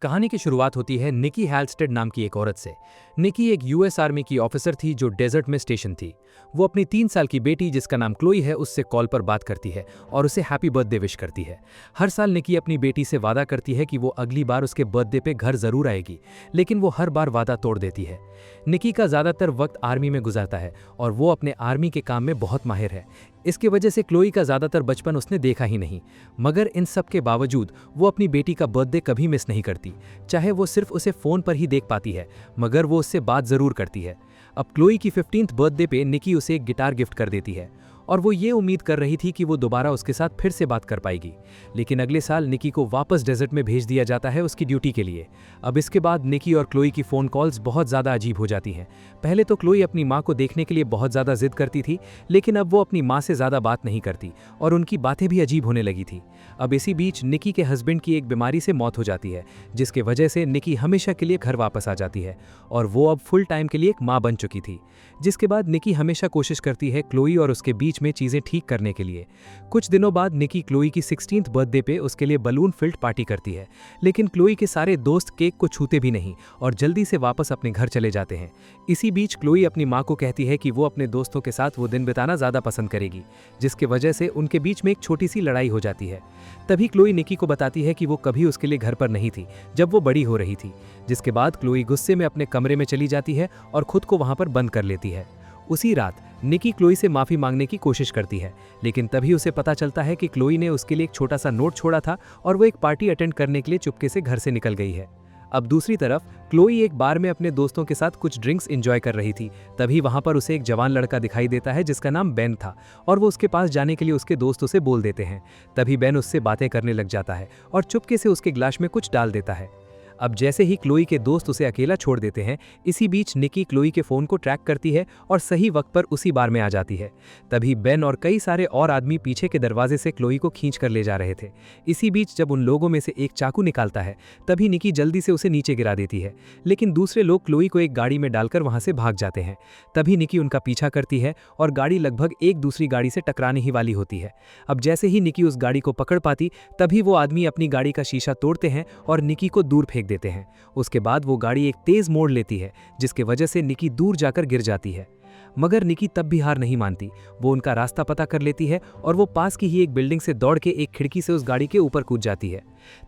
कहानी की शुरुआत होती है निकी हैल्स्टेड नाम की एक औरत से। निकी एक यूएस आर्मी की ऑफिसर थी जो डेजर्ट में स्टेशन थी। वो अपनी 3 साल की बेटी जिसका नाम क्लोई है उससे कॉल पर बात करती है और उसे हैप्पी बर्थडे विश करती है। हर साल निकी अपनी बेटी से वादा करती है कि वो अगली बार उसके बर्थडे पे घर जरूर आएगी, लेकिन वो हर बार वादा तोड़ देती है। निकी का ज्यादातर वक्त आर्मी में गुजरता है और वो अपने आर्मी के काम में बहुत माहिर है। इसकी वजह से क्लोई का ज्यादातर बचपन उसने देखा ही नहीं। मगर इन सब के बावजूद वो अपनी बेटी का बर्थडे कभी मिस नहीं करती। चाहे वो सिर्फ उसे फोन पर ही देख पाती है, मगर वो उससे बात जरूर करती है। अब क्लोई की 15th बर्थडे पे निकी उसे एक गिटार गिफ्ट कर देती है और वो ये उम्मीद कर रही थी कि वो दोबारा उसके साथ फिर से बात कर पाएगी। लेकिन अगले साल निकी को वापस डेजर्ट में भेज दिया जाता है उसकी ड्यूटी के लिए। अब इसके बाद निकी और क्लोई की फ़ोन कॉल्स बहुत ज़्यादा अजीब हो जाती हैं। पहले तो क्लोई अपनी माँ को देखने के लिए बहुत ज़्यादा जिद करती थी, लेकिन अब वो अपनी माँ से ज़्यादा बात नहीं करती और उनकी बातें भी अजीब होने लगी थी। अब इसी बीच निकी के हस्बैंड की एक बीमारी से मौत हो जाती है, जिसके वजह से निकी हमेशा के लिए घर वापस आ जाती है और वो अब फुल टाइम के लिए एक माँ बन चुकी थी। जिसके बाद निकी हमेशा कोशिश करती है क्लोई और उसके बीच में चीज़ें ठीक करने के लिए। कुछ दिनों बाद निकी क्लोई की 16th बर्थडे पे उसके लिए बलून फिल्ड पार्टी करती है, लेकिन क्लोई के सारे दोस्त केक को छूते भी नहीं और जल्दी से वापस अपने घर चले जाते हैं। इसी बीच क्लोई अपनी माँ को कहती है कि वो अपने दोस्तों के साथ वो दिन बिताना ज़्यादा पसंद करेगी, जिसकी वजह से उनके बीच में एक छोटी सी लड़ाई हो जाती है। तभी क्लोई निकी को बताती है कि वो कभी उसके लिए घर पर नहीं थी जब वो बड़ी हो रही थी। जिसके बाद क्लोई गुस्से में अपने कमरे में चली जाती है और खुद को वहां पर बंद कर लेती है। उसी रात निकी क्लोई से माफी मांगने की कोशिश करती है, लेकिन तभी उसे पता चलता है कि क्लोई ने उसके लिए एक छोटा सा नोट छोड़ा था और वो एक पार्टी अटेंड करने के लिए चुपके से घर से निकल गई है। अब दूसरी तरफ क्लोई एक बार में अपने दोस्तों के साथ कुछ ड्रिंक्स एंजॉय कर रही थी। तभी वहां पर उसे एक जवान लड़का दिखाई देता है जिसका नाम बेन था और वो उसके पास जाने के लिए उसके दोस्तों से बोल देते हैं। तभी बेन उससे बातें करने लग जाता है और चुपके से उसके ग्लास में कुछ डाल देता है। अब जैसे ही क्लोई के दोस्त उसे अकेला छोड़ देते हैं, इसी बीच निकी क्लोई के फोन को ट्रैक करती है और सही वक्त पर उसी बार में आ जाती है। तभी बेन और कई सारे और आदमी पीछे के दरवाजे से क्लोई को खींच कर ले जा रहे थे। इसी बीच जब उन लोगों में से एक चाकू निकालता है, तभी निकी जल्दी से उसे नीचे गिरा देती है, लेकिन दूसरे लोग क्लोई को एक गाड़ी में डालकर वहां से भाग जाते हैं। तभी निकी उनका पीछा करती है और गाड़ी लगभग एक दूसरी गाड़ी से टकराने ही वाली होती है। अब जैसे ही निकी उस गाड़ी को पकड़ पाती, तभी वो आदमी अपनी गाड़ी का शीशा तोड़ते हैं और निकी को दूर फेंक देते हैं। उसके बाद वो गाड़ी एक तेज मोड़ लेती है, जिसके वजह से निकी दूर जाकर गिर जाती है। मगर निकी तब भी हार नहीं मानती। वो उनका रास्ता पता कर लेती है और वो पास की ही एक बिल्डिंग से दौड़ के एक खिड़की से उस गाड़ी के ऊपर कूद जाती है।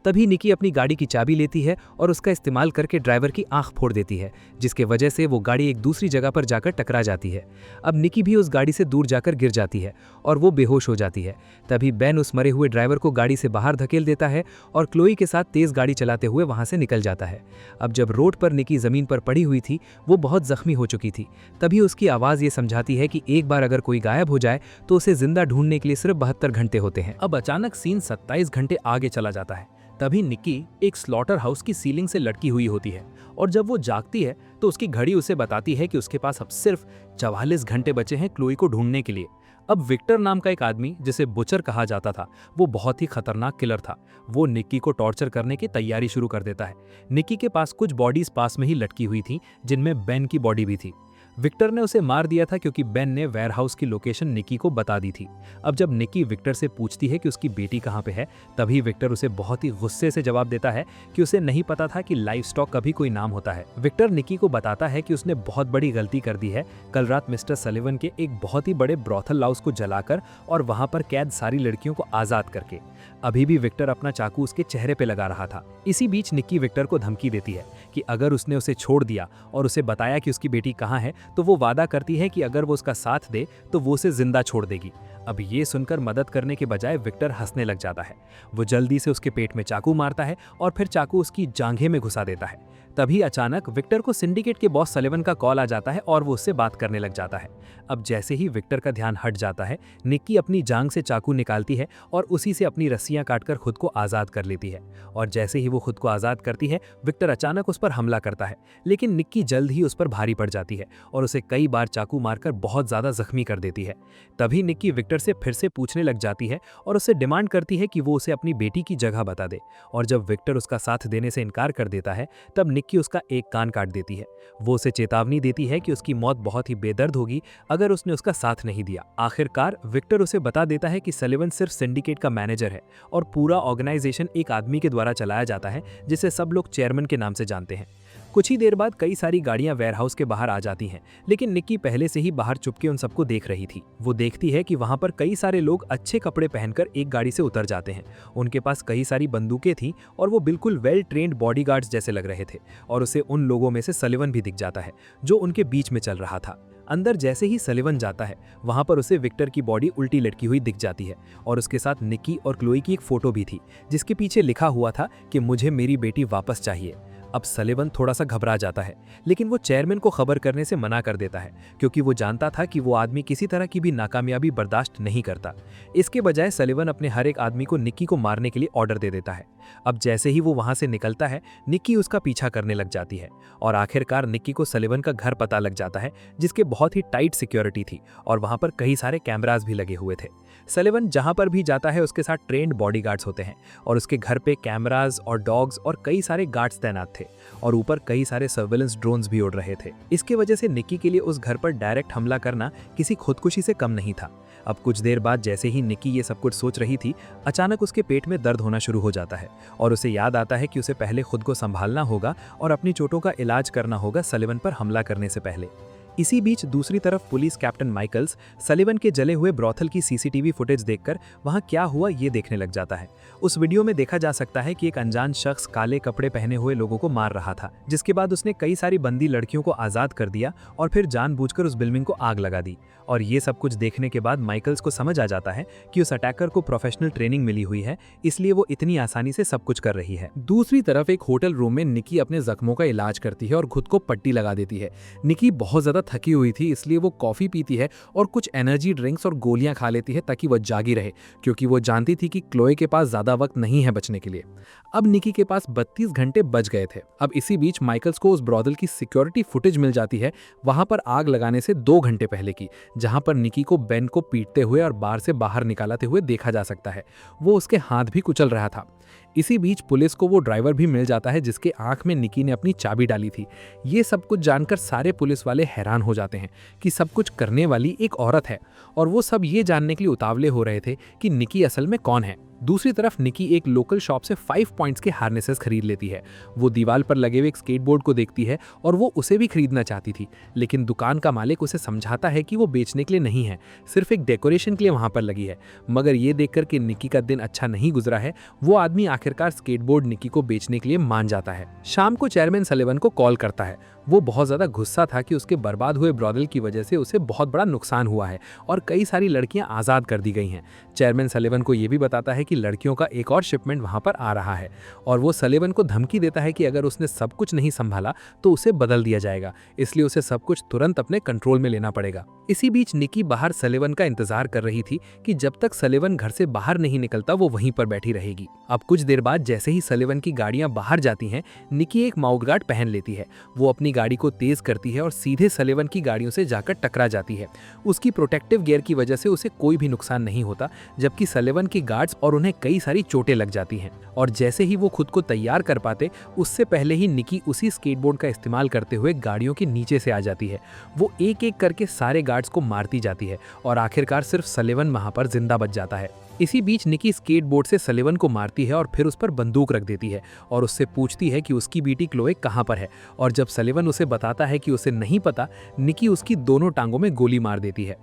तभी निकी अपनी गाड़ी की चाबी लेती है और उसका इस्तेमाल करके ड्राइवर की आंख फोड़ देती है, जिसके वजह से वो गाड़ी एक दूसरी जगह पर जाकर टकरा जाती है। अब निकी भी उस गाड़ी से दूर जाकर गिर जाती है और वो बेहोश हो जाती है। तभी बेन उस मरे हुए ड्राइवर को गाड़ी से बाहर धकेल देता है और क्लोई के साथ तेज गाड़ी चलाते हुए वहां से निकल जाता है। अब जब रोड पर निकी जमीन पर पड़ी हुई थी, वो बहुत जख्मी हो चुकी थी। तभी उसकी आवाज ये समझाती है कि एक बार अगर कोई गायब हो जाए तो उसे जिंदा ढूंढने के लिए सिर्फ 72 घंटे होते हैं। अब अचानक सीन 27 घंटे आगे चला जाता है। तभी निकी एक स्लॉटर हाउस की सीलिंग से लटकी हुई होती है और जब वो जागती है तो उसकी घड़ी उसे बताती है कि उसके पास अब सिर्फ 44 घंटे बचे हैं क्लोई को ढूंढने के लिए। अब विक्टर नाम का एक आदमी, जिसे बुचर कहा जाता था, वो बहुत ही खतरनाक किलर था। वो निक्की को टॉर्चर करने की तैयारी शुरू कर देता है। निक्की के पास कुछ बॉडीज पास में ही लटकी हुई थी, जिनमें बेन की बॉडी भी थी। विक्टर ने उसे मार दिया था क्योंकि बेन ने वेयरहाउस की लोकेशन निकी को बता दी थी। अब जब निकी विक्टर से पूछती है कि उसकी बेटी कहाँ पे है, तभी विक्टर उसे बहुत ही गुस्से से जवाब देता है कि उसे नहीं पता था कि लाइफ स्टॉक का भी कोई नाम होता है। विक्टर निकी को बताता है कि उसने बहुत बड़ी गलती कर दी है, कल रात मिस्टर सलिवन के एक बहुत ही बड़े ब्रॉथल हाउस को जलाकर और वहां पर कैद सारी लड़कियों को आजाद करके। अभी भी विक्टर अपना चाकू उसके चेहरे पे लगा रहा था। इसी बीच निकी विक्टर को धमकी देती है कि अगर उसने उसे छोड़ दिया और उसे बताया कि उसकी बेटी कहाँ है, तो वो वादा करती है कि अगर वो उसका साथ दे तो वो उसे जिंदा छोड़ देगी। अब ये सुनकर मदद करने के बजाय विक्टर हंसने लग जाता है। वो जल्दी से उसके पेट में चाकू मारता है और फिर चाकू उसकी जांघें में घुसा देता है। तभी अचानक विक्टर को सिंडिकेट के बॉस सलिवन का कॉल आ जाता है और वो उससे बात करने लग जाता है। अब जैसे ही विक्टर का ध्यान हट जाता है, निक्की अपनी जांघ से चाकू निकालती है और उसी से अपनी रस्सियां काटकर खुद को आजाद कर लेती है। और जैसे ही वो खुद को आजाद करती है, विक्टर अचानक उस पर हमला करता है, लेकिन निक्की जल्द ही उस पर भारी पड़ जाती है और उसे कई बार चाकू मारकर बहुत ज्यादा जख्मी कर देती है। तभी निक्की विक्टर से फिर से पूछने लग जाती है और उससे डिमांड करती है कि वो उसे अपनी बेटी की जगह बता दे। और जब विक्टर उसका साथ देने से इनकार कर देता है, तब निक्की कि उसका एक कान काट देती है। वो उसे चेतावनी देती है कि उसकी मौत बहुत ही बेदर्द होगी अगर उसने उसका साथ नहीं दिया। आखिरकार विक्टर उसे बता देता है कि सलिवन सिर्फ सिंडिकेट का मैनेजर है और पूरा ऑर्गेनाइजेशन एक आदमी के द्वारा चलाया जाता है जिसे सब लोग चेयरमैन के नाम से जानते हैं। कुछ ही देर बाद कई सारी गाड़ियां वेयरहाउस के बाहर आ जाती हैं, लेकिन निक्की पहले से ही बाहर चुपके उन सबको देख रही थी। वो देखती है कि वहां पर कई सारे लोग अच्छे कपड़े पहनकर एक गाड़ी से उतर जाते हैं। उनके पास कई सारी बंदूकें थीं और वो बिल्कुल वेल ट्रेन्ड बॉडीगार्ड्स जैसे लग रहे थे। और उसे उन लोगों में से सलिवन भी दिख जाता है जो उनके बीच में चल रहा था। अंदर जैसे ही सलिवन जाता है, वहां पर उसे विक्टर की बॉडी उल्टी लटकी हुई दिख जाती है और उसके साथ निक्की और क्लोई की एक फोटो भी थी जिसके पीछे लिखा हुआ था कि मुझे मेरी बेटी वापस चाहिए। अब सलिवन थोड़ा सा घबरा जाता है, लेकिन वो चेयरमैन को खबर करने से मना कर देता है क्योंकि वो जानता था कि वो आदमी किसी तरह की भी नाकामयाबी बर्दाश्त नहीं करता। इसके बजाय सलिवन अपने हर एक आदमी को निक्की को मारने के लिए ऑर्डर दे देता है। अब जैसे ही वो वहां से निकलता है, निक्की उसका पीछा करने लग जाती है और आखिरकार निक्की को सलिवन का घर पता लग जाता है जिसके बहुत ही टाइट सिक्योरिटी थी और वहां पर कई सारे कैमरास भी लगे हुए थे। सलिवन जहां पर भी जाता है उसके साथ ट्रेन्ड बॉडीगार्ड्स होते हैं और उसके घर पे कैमरास और डॉग्स और कई सारे गार्ड्स तैनात थे और ऊपर कई सारे सर्वेलेंस ड्रोन्स भी उड़ रहे थे। इसके वजह से निक्की के लिए उस घर पर डायरेक्ट हमला करना किसी खुदकुशी से कम नहीं था। अब कुछ देर बाद जैसे ही निक्की ये सब कुछ सोच रही थी, अचानक उसके पेट में दर्द होना शुरू हो जाता है और उसे याद आता है कि उसे पहले खुद को संभालना होगा और अपनी चोटों का इलाज करना होगा सलिवन पर हमला करने से पहले। इसी बीच दूसरी तरफ पुलिस कैप्टन माइकल्स सलिवन के जले हुए ब्रॉथल की सीसीटीवी फुटेज देखकर वहां क्या हुआ ये देखने लग जाता है। उस वीडियो में देखा जा सकता है कि एक अनजान शख्स काले कपड़े पहने हुए लोगों को मार रहा था, जिसके बाद उसने कई सारी बंदी लड़कियों को आजाद कर दिया और फिर जानबूझकर उस बिल्डिंग को आग लगा दी। और ये सब कुछ देखने के बाद माइकल्स को समझ आ जाता है कि उस अटैकर को प्रोफेशनल ट्रेनिंग मिली हुई है, इसलिए वो इतनी आसानी से सब कुछ कर रही है। दूसरी तरफ एक होटल रूम में निक्की अपने जख्मों का इलाज करती है और खुद को पट्टी लगा देती है। निक्की बहुत ज्यादा थकी हुई थी, इसलिए वो कॉफी पीती है और कुछ एनर्जी ड्रिंक्स और गोलियां खा लेती है ताकि वो जागी रहे, क्योंकि वो जानती थी कि क्लोए के पास ज्यादा वक्त नहीं है बचने के लिए। अब निक्की के पास 32 घंटे बच गए थे। अब इसी बीच माइकल्स को उस ब्रॉदल की सिक्योरिटी फुटेज मिल जाती है, वहां पर आग लगाने से 2 घंटे पहले की, जहां पर निक्की को बेन को पीटते हुए और बार से बाहर निकालते हुए देखा जा सकता है। वो उसके हाथ भी कुचल रहा था। इसी बीच पुलिस को वो ड्राइवर भी मिल जाता है जिसके आंख में निक्की ने अपनी चाबी डाली थी। ये सब कुछ जानकर सारे पुलिस वाले हैरान हो जाते हैं कि सब कुछ करने वाली एक औरत है और वो सब ये जानने के लिए उतावले हो रहे थे कि निक्की असल में कौन है। दूसरी तरफ निक्की एक लोकल शॉप से 5 पॉइंट्स के हार्नेसेस खरीद लेती है। वो दीवार पर लगे हुए एक स्केटबोर्ड को देखती है और वो उसे भी खरीदना चाहती थी, लेकिन दुकान का मालिक उसे समझाता है कि वो बेचने के लिए नहीं है, सिर्फ एक डेकोरेशन के लिए वहां पर लगी है। मगर ये देखकर कि निक्की का दिन अच्छा नहीं गुजरा है, वो आदमी आखिरकार स्केटबोर्ड निक्की को बेचने के लिए मान जाता है। शाम को चेयरमैन सलिवन को कॉल करता है। वो बहुत ज्यादा गुस्सा था कि उसके बर्बाद हुए ब्रॉदल की वजह से उसे बहुत बड़ा नुकसान हुआ है और कई सारी लड़कियां आजाद कर दी गई हैं। चेयरमैन सलिवन को यह भी बताता है कि लड़कियों का एक और शिपमेंट वहां पर आ रहा है और वो सलिवन को धमकी देता है कि अगर उसने सब कुछ नहीं संभाला तो उसे बदल दिया जाएगा, इसलिए उसे सब कुछ तुरंत अपने कंट्रोल में लेना पड़ेगा। इसी बीच निक्की बाहर सलिवन का इंतजार कर रही थी कि जब तक सलिवन घर से बाहर नहीं निकलता वो वहीं पर बैठी रहेगी। अब कुछ देर बाद जैसे ही सलिवन की गाड़ियां बाहर जाती हैं, निक्की एक माउथ गार्ड पहन लेती है। वो अपनी गाड़ी को तेज करती है और सीधे सलिवन की गाड़ियों से जाकर टकरा जाती है। उसकी प्रोटेक्टिव गियर की वजह से उसे कोई भी नुकसान नहीं होता, जबकि सलिवन की गार्ड्स और उन्हें कई सारी चोटें लग जाती हैं। और जैसे ही वो खुद को तैयार कर पाते, उससे पहले ही निक्की उसी स्केटबोर्ड का इस्तेमाल करते हुए गाड़ियों के नीचे से आ जाती है। वो एक एक करके सारे गार्ड्स को मारती जाती है और आखिरकार सिर्फ सलिवन वहां पर जिंदा बच जाता है। इसी बीच निक्की स्केटबोर्ड से सलिवन को मारती है और फिर उस पर बंदूक रख देती है और उससे पूछती है कि उसकी बेटी क्लोए कहां पर है। और जब सलिवन उसे बताता है कि उसे नहीं पता, निक्की उसकी दोनों टांगों में गोली मार देती है।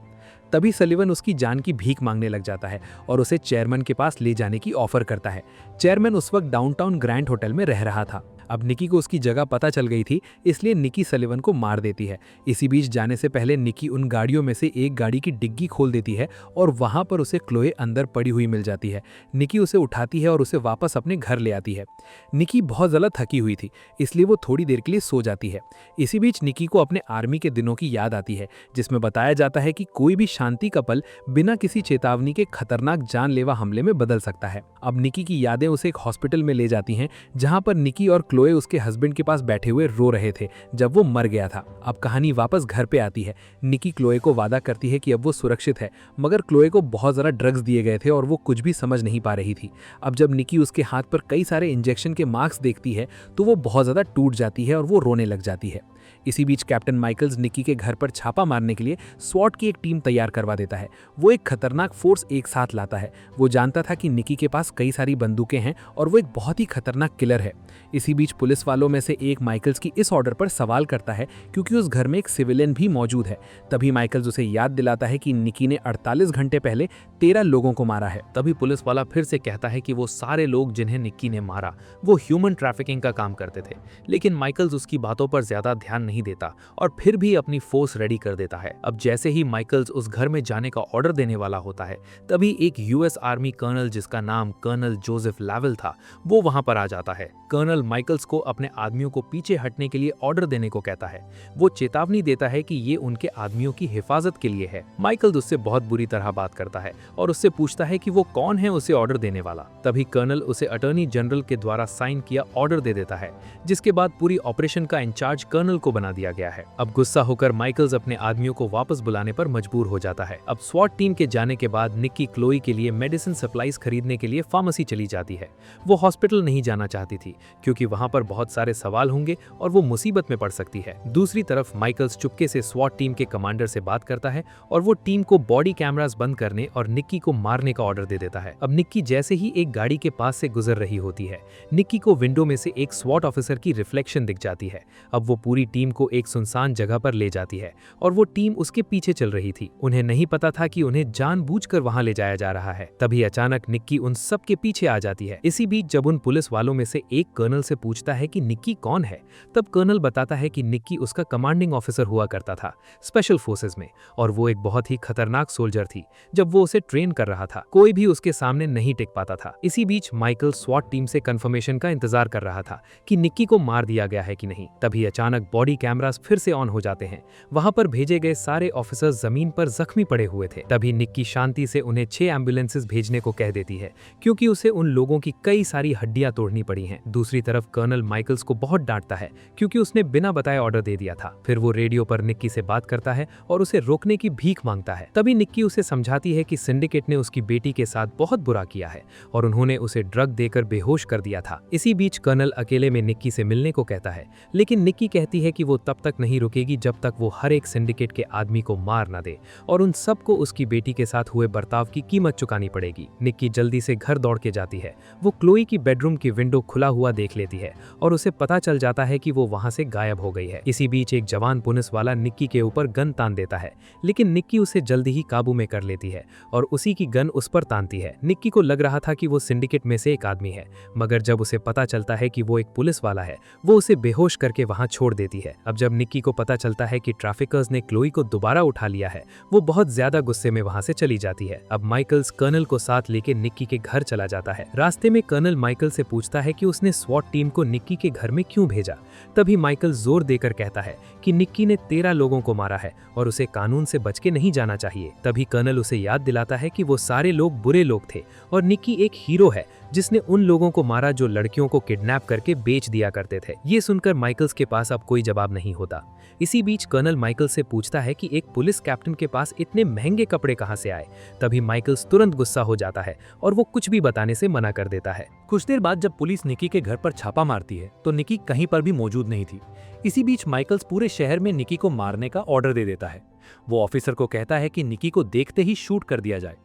तभी सलिवन उसकी जान की भीख मांगने लग जाता है और उसे चेयरमैन के पास ले जाने की ऑफर करता है। चेयरमैन उस वक्त डाउनटाउन ग्रैंड होटल में रह रहा था। अब निक्की को उसकी जगह पता चल गई थी, इसलिए निक्की सलिवन को मार देती है। इसी बीच जाने से पहले निक्की उन गाड़ियों में से एक गाड़ी की डिग्गी खोल देती है और वहां पर उसे क्लोए अंदर पड़ी हुई मिल जाती है। निक्की उसे उठाती है और उसे वापस अपने घर ले आती है। निक्की बहुत ज्यादा थकी हुई थी, इसलिए वो थोड़ी देर के लिए सो जाती है। इसी बीच निक्की को अपने आर्मी के दिनों की याद आती है, जिसमें बताया जाता है कि कोई भी शांति का पल बिना किसी चेतावनी के खतरनाक जानलेवा हमले में बदल सकता है। अब निक्की की यादें उसे एक हॉस्पिटल में ले जाती हैं, जहां पर निक्की और क्लोए उसके हस्बैंड के पास बैठे हुए रो रहे थे जब वो मर गया था। अब कहानी वापस घर पे आती है। निकी क्लोए को वादा करती है कि अब वो सुरक्षित है, मगर क्लोए को बहुत ज़्यादा ड्रग्स दिए गए थे और वो कुछ भी समझ नहीं पा रही थी। अब जब निकी उसके हाथ पर कई सारे इंजेक्शन के मार्क्स देखती है तो वो बहुत ज़्यादा टूट जाती है और वो रोने लग जाती है। इसी बीच कैप्टन माइकल्स निकी के घर पर छापा मारने के लिए स्वॉट की एक टीम तैयार करवा देता है। वो एक खतरनाक फोर्स एक साथ लाता है। वो जानता था कि निकी के पास कई सारी बंदूकें हैं और वो एक बहुत ही खतरनाक किलर है। इसी बीच पुलिस वालों में से एक माइकल्स की इस ऑर्डर पर सवाल करता है क्योंकि उस घर में एक सिविलियन भी मौजूद है। तभी माइकल्स उसे याद दिलाता है कि निकी ने 48 घंटे पहले 13 लोगों को मारा है। तभी पुलिस वाला फिर से कहता है कि वो सारे लोग जिन्हें निक्की ने मारा वो ह्यूमन ट्रैफिकिंग का काम करते थे, लेकिन माइकल्स उसकी बातों पर ज्यादा ध्यान नहीं देता और फिर भी अपनी फोर्स रेडी कर देता है। अब जैसे ही माइकल्स उस घर में जाने का ऑर्डर देने वाला होता है, तभी एक यूएस आर्मी कर्नल जिसका नाम कर्नल जोसेफ लावेल था, वो वहां पर आ जाता है। कर्नल माइकल्स को अपने आदमियों को पीछे हटने के लिए ऑर्डर देने को कहता है। वो चेतावनी देता है कि ये उनके आदमियों की हिफाजत के लिए है। माइकल्स उससे बहुत बुरी तरह बात करता है और उससे पूछता है कि वो कौन है उसे ऑर्डर देने वाला। तभी कर्नल उसे अटॉर्नी जनरल के द्वारा साइन किया ऑर्डर दे देता है, जिसके बाद पूरी ऑपरेशन का इंचार्ज कर्नल को बना दिया गया है। अब गुस्सा होकर माइकल्स अपने आदमियों को वापस बुलाने पर मजबूर हो जाता है। अब स्वॉट टीम के जाने के बाद निक्की क्लोई के लिए मेडिसिन सप्लाईज खरीदने के लिए फार्मेसी चली जाती है। वो हॉस्पिटल नहीं जाना चाहती थी क्योंकि वहां पर बहुत सारे सवाल होंगे और वो मुसीबत में पड़ सकती है। दूसरी तरफ माइकल्स चुपके से स्वॉट टीम के कमांडर से बात करता है और वो टीम को बॉडी कैमरास बंद करने और निक्की को मारने का ऑर्डर दे देता है। अब निक्की जैसे ही एक गाड़ी के पास से गुजर रही होती है, निक्की को विंडो में से एक स्वॉट ऑफिसर की रिफ्लेक्शन दिख जाती है। अब वो पूरी टीम को एक सुनसान जगह पर ले जाती है और वो टीम उसके पीछे चल रही थी। उन्हें नहीं पता था कि उन्हें जानबूझकर वहां ले जाया जा रहा है। तभी अचानक निक्की उन सब के पीछे आ जाती है। इसी बीच जब उन पुलिस वालों में से एक कर्नल से पूछता है कि निक्की कौन है, तब कर्नल बताता है कि निक्की उसका कमांडिंग ऑफिसर हुआ करता था स्पेशल फोर्सेस में, और वो एक बहुत ही खतरनाक सोल्जर थी। जब वो उसे ट्रेन कर रहा था, कोई भी उसके सामने नहीं टिक पाता था। इसी बीच माइकल स्वॉट टीम से कंफर्मेशन का इंतजार कर रहा था कि निक्की को मार दिया गया है कि नहीं। तभी अचानक बॉडी कैमरास फिर से ऑन हो जाते हैं। वहां पर भेजे गए सारे ऑफिसर्स जमीन पर जख्मी पड़े हुए थे। तभी निक्की शांति से उन्हें 6 एम्बुलेंसेस भेजने को कह देती है क्योंकि उसे उन लोगों की कई सारी हड्डियां तोड़नी पड़ी हैं। दूसरी तरफ कर्नल माइकल्स को बहुत डांटता है क्योंकि उसने बिना बताए ऑर्डर दे दिया था। फिर वो रेडियो पर निक्की से बात करता है और उसे रोकने की भीख मांगता है। तभी निक्की उसे समझाती है कि सिंडिकेट ने उसकी बेटी के साथ बहुत बुरा किया है और उन्होंने उसे ड्रग देकर बेहोश कर दिया था। इसी बीच कर्नल अकेले में निक्की से मिलने को कहता है, लेकिन निक्की कहती है कि वो तब तक नहीं रुकेगी जब तक वो हर एक सिंडिकेट के आदमी को मार न दे और उन सबको उसकी बेटी के साथ हुए बर्ताव की कीमत चुकानी पड़ेगी। निक्की जल्दी से घर दौड़ के जाती है। वो क्लोई की बेडरूम की विंडो खुला हुआ देख लेती है और उसे पता चल जाता है कि वो वहां से गायब हो गई है। इसी बीच एक जवान पुलिस वाला निक्की के ऊपर गन तान देता है, लेकिन निक्की उसे जल्दी ही काबू में कर लेती है और उसी की गन उस पर तानती है। निक्की को लग रहा था कि वो सिंडिकेट में से एक आदमी है, मगर जब उसे पता चलता है कि वो एक पुलिस वाला है, वो उसे बेहोश करके वहां छोड़ देती है। अब जब निक्की को पता चलता है कि ट्रैफिकर्स ने क्लोई को दोबारा उठा लिया है, वो बहुत ज्यादा गुस्से में वहां से चली जाती है। अब माइकल्स कर्नल को साथ लेके निक्की के घर चला जाता है। रास्ते में कर्नल माइकल से पूछता है कि उसने स्वॉट टीम को निक्की के घर में क्यों भेजा। तभी माइकल जोर देकर कहता है कि निक्की ने 13 लोगों को मारा है और उसे कानून से बच के नहीं जाना चाहिए। तभी कर्नल उसे याद दिलाता है कि वो सारे लोग बुरे लोग थे और निक्की एक हीरो है जिसने उन लोगों को मारा जो लड़कियों को किडनैप करके बेच दिया करते थे। ये सुनकर माइकल्स के पास अब कोई जवाब नहीं होता। इसी बीच कर्नल माइकल से पूछता है कि एक पुलिस कैप्टन के पास इतने महंगे कपड़े कहां से आए। तभी माइकल्स तुरंत गुस्सा हो जाता है और वो कुछ भी बताने से मना कर देता है। कुछ देर बाद जब पुलिस निक्की के घर पर छापा मारती है तो निक्की कहीं पर भी मौजूद नहीं थी। इसी बीच माइकल्स पूरे शहर में निक्की को मारने का ऑर्डर दे देता है। वो ऑफिसर को कहता है कि निक्की को देखते ही शूट कर दिया जाए।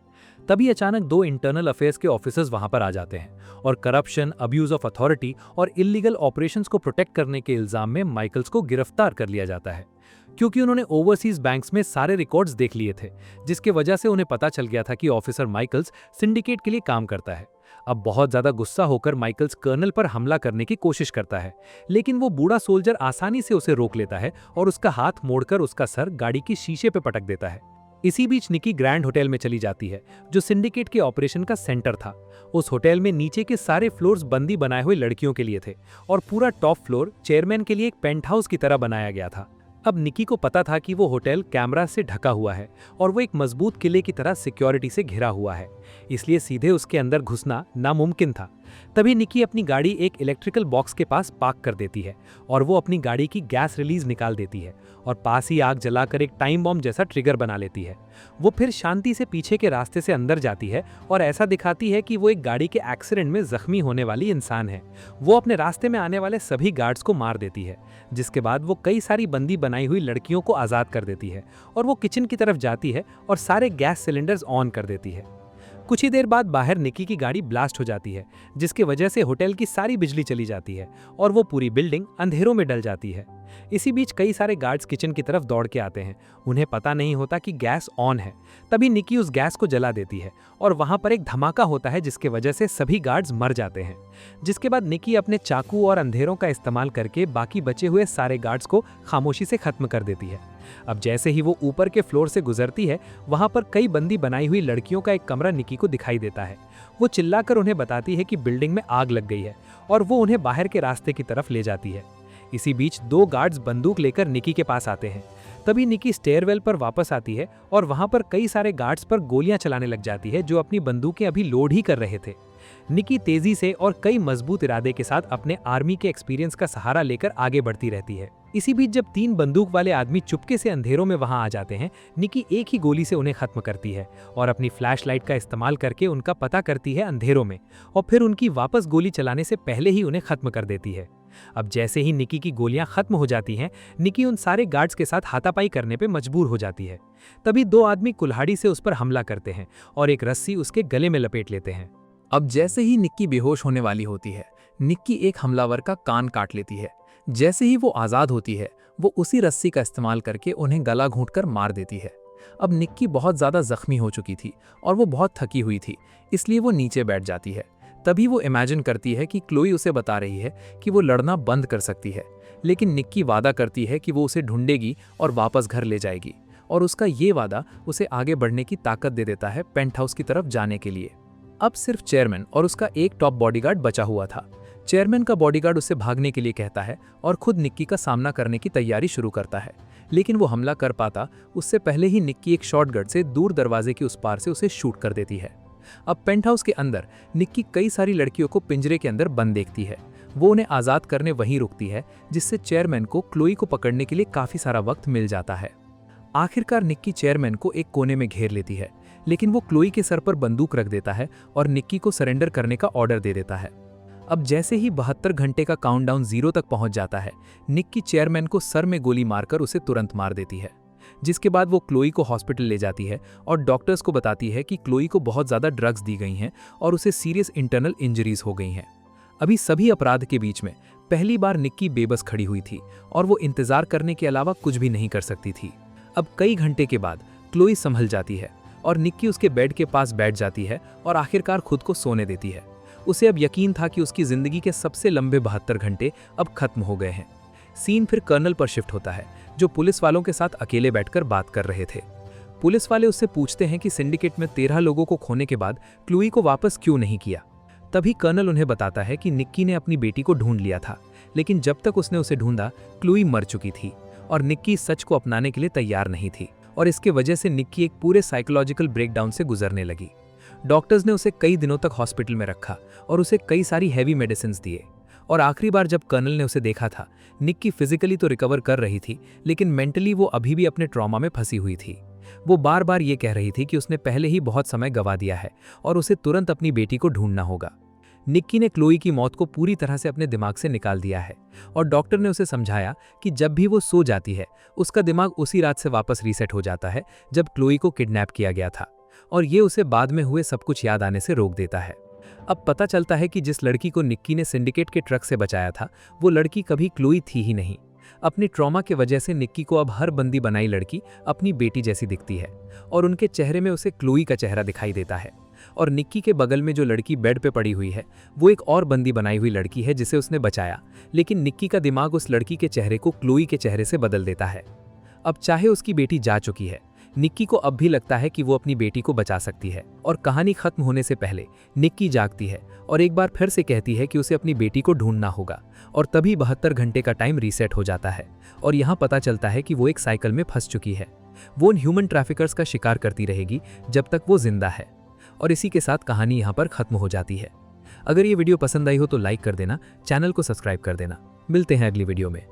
तभी अचानक 2 इंटरनल अफेयर्स के ऑफिसर्स वहां पर आ जाते हैं और करप्शन, अब्यूज ऑफ अथॉरिटी और इलीगल ऑपरेशंस को प्रोटेक्ट करने के इल्जाम में माइकल्स को गिरफ्तार कर लिया जाता है, क्योंकि उन्होंने ओवरसीज बैंक्स में सारे रिकॉर्ड्स देख लिए थे, जिसके वजह से उन्हें पता चल गया था कि ऑफिसर माइकल्स सिंडिकेट के लिए काम करता है। अब बहुत ज्यादा गुस्सा होकर माइकल्स कर्नल पर हमला करने की कोशिश करता है, लेकिन वो बूढ़ा सोल्जर आसानी से उसे रोक लेता है और उसका हाथ मोड़कर उसका सर गाड़ी की शीशे पे पटक देता है। इसी बीच निक्की ग्रैंड होटल में चली जाती है, जो सिंडिकेट के ऑपरेशन का सेंटर था। उस होटल में नीचे के सारे फ्लोर्स बंदी बनाए हुए लड़कियों के लिए थे और पूरा टॉप फ्लोर चेयरमैन के लिए एक पेंट हाउस की तरह बनाया गया था। अब निक्की को पता था कि वो होटल कैमरा से ढका हुआ है और वो एक मजबूत किले की तरह सिक्योरिटी से घिरा हुआ है, इसलिए सीधे उसके अंदर घुसना नामुमकिन था। तभी निकी अपनी गाड़ी एक इलेक्ट्रिकल बॉक्स के पास पार्क कर देती है और वो अपनी गाड़ी की गैस रिलीज निकाल देती है और पास ही आग जलाकर एक टाइम बॉम्ब जैसा ट्रिगर बना लेती है। वो फिर शांति से पीछे के रास्ते से अंदर जाती है और ऐसा दिखाती है कि वो एक गाड़ी के एक्सीडेंट में जख्मी होने वाली इंसान है। वो अपने रास्ते में आने वाले सभी गार्ड्स को मार देती है, जिसके बाद वो कई सारी बंदी बनाई हुई लड़कियों को आज़ाद कर देती है और वो किचन की तरफ जाती है और सारे गैस सिलेंडर्स ऑन कर देती है। कुछ ही देर बाद बाहर निकी की गाड़ी ब्लास्ट हो जाती है, जिसकी वजह से होटल की सारी बिजली चली जाती है और वो पूरी बिल्डिंग अंधेरों में डल जाती है। इसी बीच कई सारे गार्ड्स किचन की तरफ दौड़ के आते हैं। उन्हें पता नहीं होता कि गैस ऑन है। तभी निकी उस गैस को जला देती है और वहां पर एक धमाका होता है, जिसके वजह से सभी गार्ड्स मर जाते हैं। जिसके बाद निकी अपने चाकू और अंधेरों का इस्तेमाल करके बाकी बचे हुए सारे गार्ड्स को खामोशी से खत्म कर देती है। अब जैसे ही वो ऊपर के फ्लोर से गुजरती है, वहां पर कई बंदी बनाई हुई लड़कियों का एक कमरा निकी को दिखाई देता है। वो चिल्लाकर उन्हें बताती है कि बिल्डिंग में आग लग गई है और वो उन्हें बाहर के रास्ते की तरफ ले जाती है। इसी बीच दो गार्ड्स बंदूक लेकर निकी के पास आते हैं। तभी निकी स्टेयरवेल पर वापस आती है और वहां पर कई सारे गार्ड्स पर गोलियां चलाने लग जाती है, जो अपनी बंदूकें अभी लोड ही कर रहे थे। निकी तेजी से और कई मजबूत इरादे के साथ अपने आर्मी के एक्सपीरियंस का सहारा लेकर आगे बढ़ती रहती है। इसी बीच जब 3 बंदूक वाले आदमी चुपके से अंधेरों में वहां आ जाते हैं, निकी एक ही गोली से उन्हें खत्म करती है और अपनी फ्लैशलाइट का इस्तेमाल करके उनका पता करती है अंधेरों में, और फिर उनकी वापस गोली चलाने से पहले ही उन्हें खत्म कर देती है। अब जैसे ही निकी की गोलियां खत्म हो जाती हैं, निकी उन सारे गार्ड्स के साथ हाथापाई करने पे मजबूर हो जाती है। तभी 2 आदमी कुल्हाड़ी से उस पर हमला करते हैं और एक रस्सी उसके गले में लपेट लेते हैं। अब जैसे ही निक्की बेहोश होने वाली होती है, निक्की एक हमलावर का कान काट लेती है। जैसे ही वो आज़ाद होती है, वो उसी रस्सी का इस्तेमाल करके उन्हें गला घोंटकर मार देती है। अब निक्की बहुत ज़्यादा जख्मी हो चुकी थी और वो बहुत थकी हुई थी, इसलिए वो नीचे बैठ जाती है। तभी वो इमेजिन करती है कि क्लोई उसे बता रही है कि वो लड़ना बंद कर सकती है, लेकिन निक्की वादा करती है कि वो उसे ढूंढेगी और वापस घर ले जाएगी, और उसका ये वादा उसे आगे बढ़ने की ताकत दे देता है पेंट हाउस की तरफ जाने के लिए। अब सिर्फ चेयरमैन और उसका एक टॉप बॉडीगार्ड बचा हुआ था। चेयरमैन का बॉडीगार्ड उसे भागने के लिए कहता है और खुद निक्की का सामना करने की तैयारी शुरू करता है, लेकिन वो हमला कर पाता उससे पहले ही निक्की एक शॉटगन से दूर दरवाजे के उस पार से उसे शूट कर देती है। अब पेंट हाउस के अंदर निक्की कई सारी लड़कियों को पिंजरे के अंदर बंद देखती है। वो उन्हें आज़ाद करने वहीं रुकती है, जिससे चेयरमैन को क्लोई को पकड़ने के लिए काफ़ी सारा वक्त मिल जाता है। आखिरकार निक्की चेयरमैन को एक कोने में घेर लेती है, लेकिन वो क्लोई के सर पर बंदूक रख देता है और निक्की को सरेंडर करने का ऑर्डर दे देता है। अब जैसे ही 72 घंटे का काउंटडाउन 0 तक पहुंच जाता है, निक्की चेयरमैन को सर में गोली मारकर उसे तुरंत मार देती है। जिसके बाद वो क्लोई को हॉस्पिटल ले जाती है और डॉक्टर्स को बताती है कि क्लोई को बहुत ज़्यादा ड्रग्स दी गई हैं और उसे सीरियस इंटरनल इंजरीज हो गई हैं। अभी सभी अपराध के बीच में पहली बार निक्की बेबस खड़ी हुई थी और वो इंतजार करने के अलावा कुछ भी नहीं कर सकती थी। अब कई घंटे के बाद क्लोई संभल जाती है और निक्की उसके बेड के पास बैठ जाती है और आखिरकार खुद को सोने देती है। उसे अब यकीन था कि उसकी जिंदगी के सबसे लंबे 72 घंटे अब खत्म हो गए हैं। सीन फिर कर्नल पर शिफ्ट होता है, जो पुलिस वालों के साथ अकेले बैठकर बात कर रहे थे। पुलिस वाले उससे पूछते हैं कि सिंडिकेट में 13 लोगों को खोने के बाद क्लोई को वापस क्यों नहीं किया। तभी कर्नल उन्हें बताता है कि निक्की ने अपनी बेटी को ढूंढ लिया था, लेकिन जब तक उसने उसे ढूंढा क्लोई मर चुकी थी और निक्की इस सच को अपनाने के लिए तैयार नहीं थी, और इसके वजह से निक्की एक पूरे साइकोलॉजिकल ब्रेकडाउन से गुजरने लगी। डॉक्टर्स ने उसे कई दिनों तक हॉस्पिटल में रखा और उसे कई सारी हैवी मेडिसिन दिए, और आखिरी बार जब कर्नल ने उसे देखा था, निक्की फिजिकली तो रिकवर कर रही थी, लेकिन मेंटली वो अभी भी अपने ट्रॉमा में फंसी हुई थी। वो बार बार ये कह रही थी कि उसने पहले ही बहुत समय गंवा दिया है और उसे तुरंत अपनी बेटी को ढूंढना होगा। निक्की ने क्लोई की मौत को पूरी तरह से अपने दिमाग से निकाल दिया है, और डॉक्टर ने उसे समझाया कि जब भी वो सो जाती है, उसका दिमाग उसी रात से वापस रीसेट हो जाता है जब क्लोई को किडनैप किया गया था, और ये उसे बाद में हुए सब कुछ याद आने से रोक देता है। अब पता चलता है कि जिस लड़की को निक्की ने सिंडिकेट के ट्रक से बचाया था, वो लड़की कभी क्लोई थी ही नहीं। अपने ट्रॉमा के वजह से निक्की को अब हर बंदी बनाई लड़की अपनी बेटी जैसी दिखती है, और उनके चेहरे में उसे क्लोई का चेहरा दिखाई देता है। और निक्की के बगल में जो लड़की बेड पे पड़ी हुई है, वो एक और बंदी बनाई हुई लड़की है जिसे उसने बचाया, लेकिन निक्की का दिमाग उस लड़की के चेहरे को क्लोई के चेहरे से बदल देता है। अब चाहे उसकी बेटी जा चुकी है, निक्की को अब भी लगता है कि वो अपनी बेटी को बचा सकती है, और कहानी खत्म होने से पहले निक्की जागती है और एक बार फिर से कहती है कि उसे अपनी बेटी को ढूंढना होगा, और तभी 72 घंटे का टाइम रीसेट हो जाता है और यहाँ पता चलता है कि वो एक साइकिल में फंस चुकी है। वो उन ह्यूमन ट्रैफिकर्स का शिकार करती रहेगी जब तक वो जिंदा है, और इसी के साथ कहानी यहाँ पर खत्म हो जाती है। अगर ये वीडियो पसंद आई हो तो लाइक कर देना, चैनल को सब्सक्राइब कर देना। मिलते हैं अगली वीडियो में।